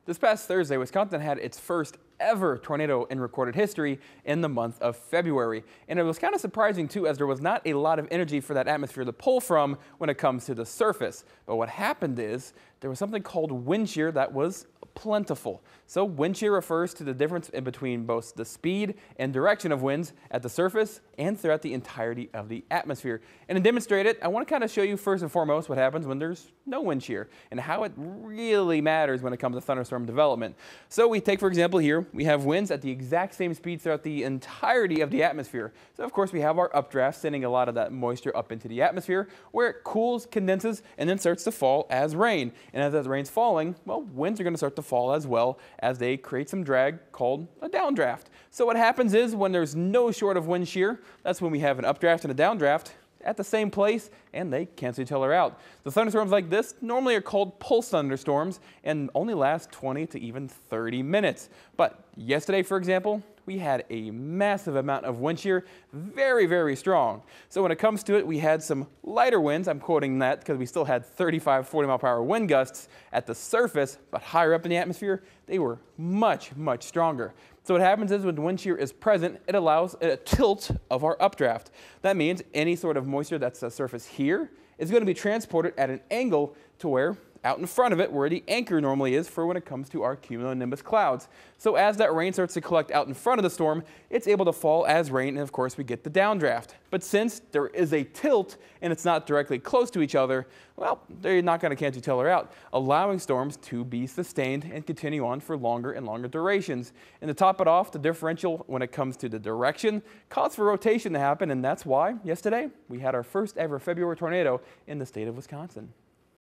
This past Thursday, Wisconsin had its first ever tornado in recorded history in the month of February. And it was kind of surprising too, as there was not a lot of energy for that atmosphere to pull from when it comes to the surface. But what happened is there was something called wind shear that was plentiful. So wind shear refers to the difference in between both the speed and direction of winds at the surface and throughout the entirety of the atmosphere. And to demonstrate it, I want to kind of show you first and foremost what happens when there's no wind shear and how it really matters when it comes to thunderstorm development. So we take, for example, here we have winds at the exact same speed throughout the entirety of the atmosphere. So of course we have our updraft sending a lot of that moisture up into the atmosphere where it cools, condenses, and then starts to fall as rain. And as that rain's falling, well, winds are going to start to fall as well as they create some drag called a downdraft. So what happens is when there's no short of wind shear, that's when we have an updraft and a downdraft at the same place, and they cancel each other out. The thunderstorms like this normally are called pulse thunderstorms and only last 20 to even 30 minutes. But yesterday, for example, we had a massive amount of wind shear, very, very strong. So when it comes to it, we had some lighter winds. I'm quoting that because we still had 35, 40 mile per hour wind gusts at the surface, but higher up in the atmosphere, they were much, much stronger. So what happens is when the wind shear is present, it allows a tilt of our updraft. That means any sort of moisture that's the surface here is going to be transported at an angle to where out in front of it, where the anchor normally is for when it comes to our cumulonimbus clouds. So as that rain starts to collect out in front of the storm, it's able to fall as rain, and of course we get the downdraft. But since there is a tilt and it's not directly close to each other, well, they're not going to cancel each other out, allowing storms to be sustained and continue on for longer and longer durations. And to top it off, the differential when it comes to the direction caused for rotation to happen, and that's why yesterday we had our first ever February tornado in the state of Wisconsin.